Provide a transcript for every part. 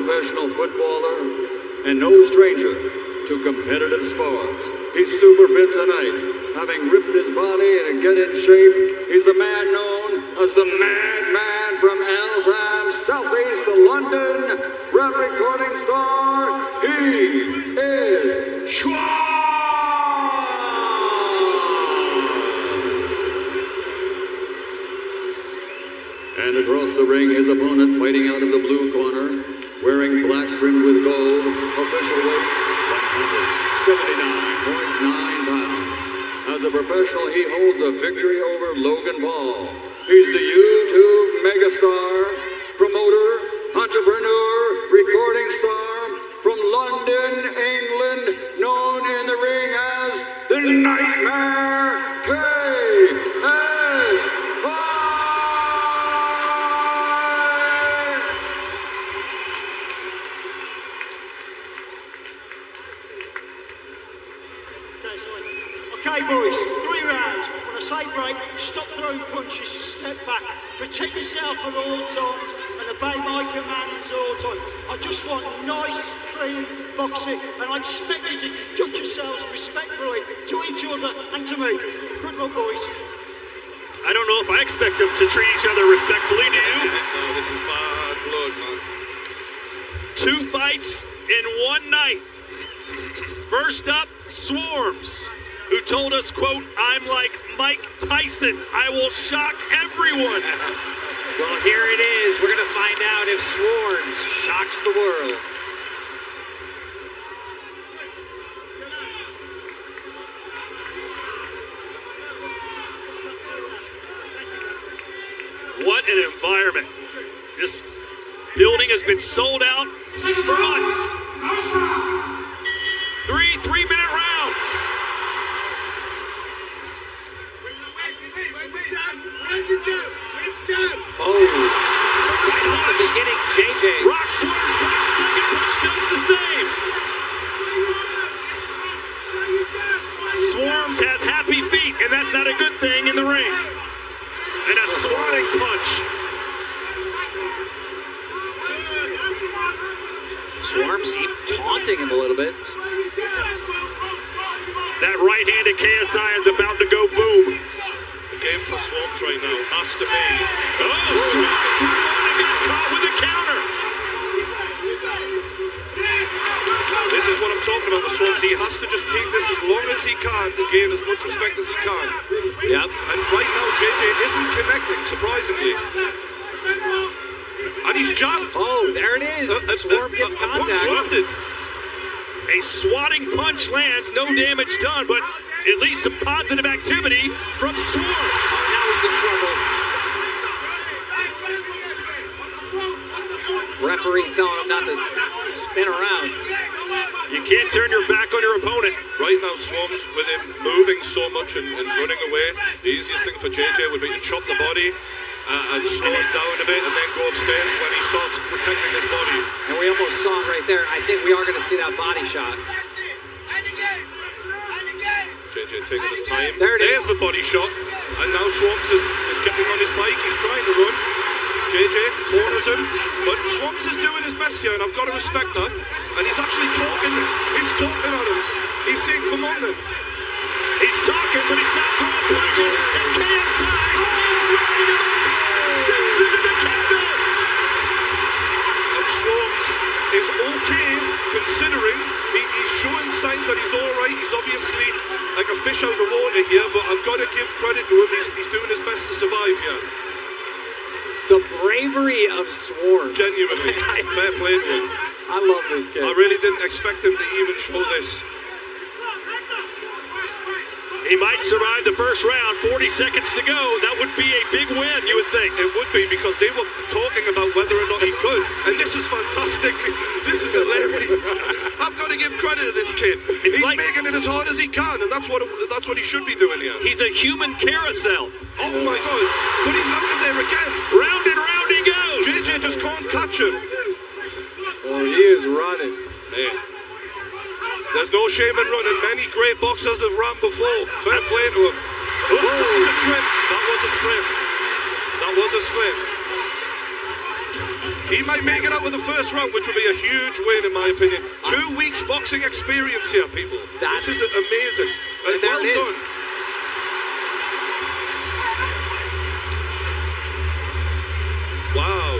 professional footballer and no stranger to competitive sports. He's super fit tonight, having ripped his body to get in shape. He's the man known as the Madman from Eltham, southeast of London, rap recording star. He is Swarmz. And across the ring, his opponent fighting out of the blue corner, wearing black trimmed with gold, official weight 179.9 pounds. As a professional, he holds a victory over Logan Paul. He's the YouTube megastar, promoter, entrepreneur, recording star from London, England, known in the ring as the Nightmare KSI. Okay, boys, 3 rounds. When I say break, stop throwing punches, step back, protect yourself at all times, and obey my commands all the time. I just want nice, clean boxing, and I expect you to judge yourselves respectfully to each other and to me. Good luck, boys. I don't know if I expect them to treat each other respectfully, do you? No, this is bad blood, man. 2 fights in 1 night. First up, Swarmz, who told us, quote, "I'm like Mike Tyson. I will shock everyone." Well, here it is. We're going to find out if Swarmz shocks the world. What an environment. This building has been sold out for months. 3 3-minute rounds. Oh, right off the beginning, JJ. Rock Swarmz back, second punch does the same. Swarmz has happy feet, and that's not a good thing in the ring. And a swatting punch. Swarmz taunting him a little bit. That right hand of KSI is about to go boom. The game for Swarmz right now has to be. Oh, Swarmz throws on and got caught with a counter. This is what I'm talking about with Swarmz. He has to just keep this as long as he can to gain as much respect as he can. Yep. And right now, JJ isn't connecting, surprisingly. And he's jabbed. Oh, there it is. Swarmz gets contact. Landed. A swatting punch lands, no damage done, but at least some positive activity from Swarmz. Oh, now he's in trouble. Referee telling him not to spin around. You can't turn your back on your opponent. Right now, Swarmz, with him moving so much and running away, the easiest thing for JJ would be to chop the body and slow it down a bit and then go upstairs when he starts protecting his body. And we almost saw him right there. I think we are going to see that body shot. JJ taking his time. There it There's is. the body shot. And now Swarmz is getting on his bike. He's trying to run. JJ corners him. But Swarmz is doing his best here, and I've got to respect that. And he's actually talking. He's talking at him. He's saying, "Come on then." He's talking, but he's not throwing punches. And KSI is lining him up. Sends him to the canvas. And Swarmz is okay, considering he's showing signs that he's all right. He's obviously like a fish out of water here, but I've got to give credit to him. He's doing his best to survive here. The bravery of Swarmz. Genuinely, fair play to him. I love this kid. I really didn't expect him to even show this. He might survive the first round. 40 seconds to go. That would be a big win, you would think. It would be, because they were talking about whether or not he could. And this is fantastic. This is hilarious. I've got to give credit to this kid. He's like making it as hard as he can, and that's what he should be doing here. He's a human carousel. Oh my God. But he's out of there again. Round and round he goes. JJ just can't catch him. Oh, he is running. Man. There's no shame in running. Many great boxers have run before. Fair play to him. Oh, that was a trip. That was a slip. That was a slip. He might make it out with the first round, which will be a huge win, in my opinion. 2 weeks boxing experience here, people. This is amazing. And there well it done. is. Wow.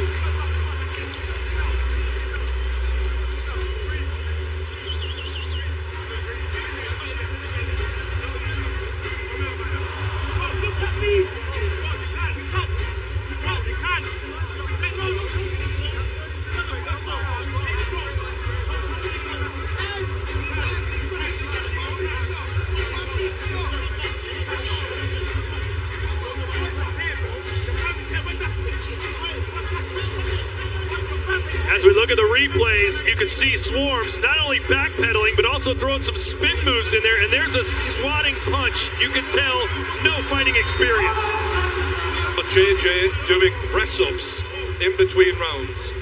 As we look at the replays, you can see Swarmz not only backpedaling, but also throwing some spin moves in there. And there's a swatting punch. You can tell no fighting experience. But JJ doing press-ups in between rounds.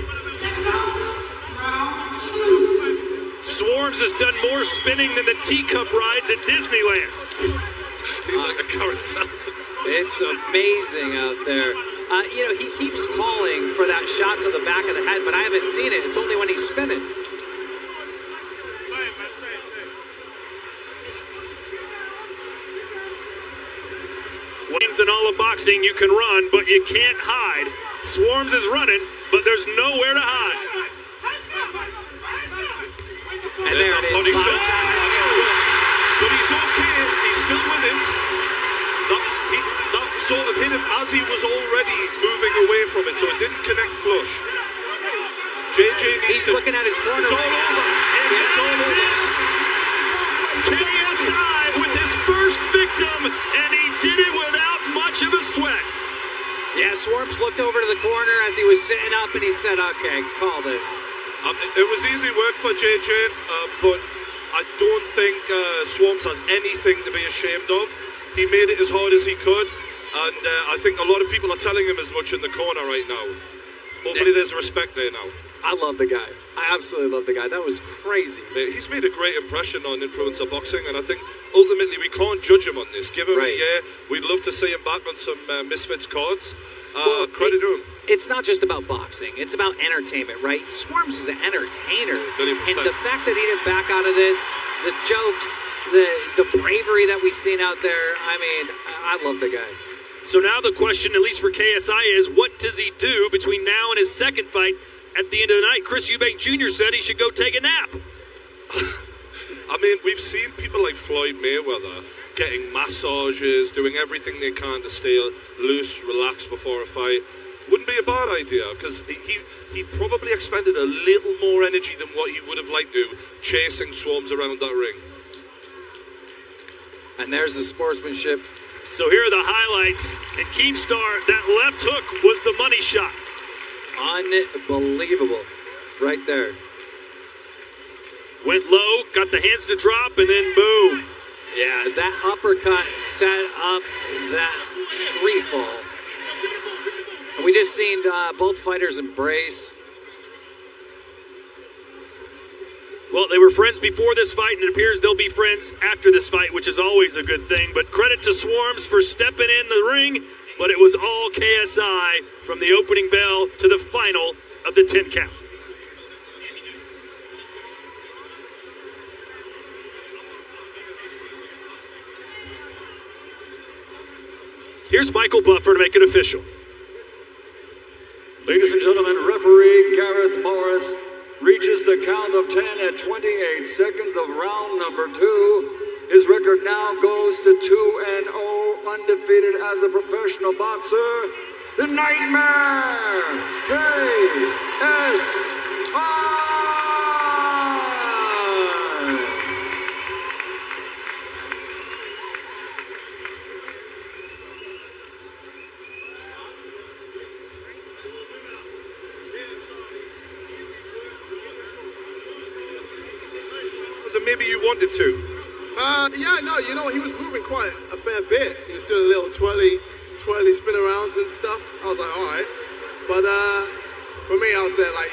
Swarmz has done more spinning than the teacup rides at Disneyland. He's like a carousel. It's amazing out there. He keeps calling for that shot to the back of the head, but I haven't seen it. It's only when he's spinning. In all of boxing, you can run, but you can't hide. Swarmz is running, but there's nowhere to hide. And there it is. Body shot. But he's okay. He's still with it. That sort of hit him as he was already moving away from it, so it didn't connect flush. JJ needs He's looking at his corner. It's all over. It's all over. KSI with his first victim, and he did it without much of a sweat. Yeah, Swarmz looked over to the corner as he was sitting up, and he said, okay, call this. It was easy work for JJ, but I don't think Swarmz has anything to be ashamed of. He made it as hard as he could, and I think a lot of people are telling him as much in the corner right now. Hopefully there's respect there now. I love the guy. I absolutely love the guy. That was crazy. He's made a great impression on influencer boxing, and I think ultimately we can't judge him on this. Give him a year. We'd love to see him back on some Misfits cards. Credit to him. It's not just about boxing. It's about entertainment, right? Swarmz is an entertainer. And the fact that he didn't back out of this, the jokes, the bravery that we've seen out there, I mean, I love the guy. So now the question, at least for KSI, is what does he do between now and his second fight at the end of the night? Chris Eubank Jr. said he should go take a nap. I mean, we've seen people like Floyd Mayweather getting massages, doing everything they can to stay loose, relaxed before a fight. Wouldn't be a bad idea, because he probably expended a little more energy than what he would have liked to chasing Swarmz around that ring. And there's the sportsmanship. So here are the highlights. And Keemstar, that left hook was the money shot. Unbelievable. Right there. Went low, got the hands to drop, and then boom. Yeah, that uppercut set up that tree fall. And we just seen both fighters embrace. Well, they were friends before this fight, and it appears they'll be friends after this fight, which is always a good thing. But credit to Swarmz for stepping in the ring, but it was all KSI from the opening bell to the final of the 10 count. Here's Michael Buffer to make it official. Ladies and gentlemen, referee Gareth Morris reaches the count of 10 at 28 seconds of round number 2. His record now goes to 2-0, undefeated as a professional boxer. The Nightmare, KSI. Maybe you wanted to. Yeah, no, he was moving quite a fair bit. He was doing a little twirly spin arounds and stuff. I was like, all right. But for me, I was there like,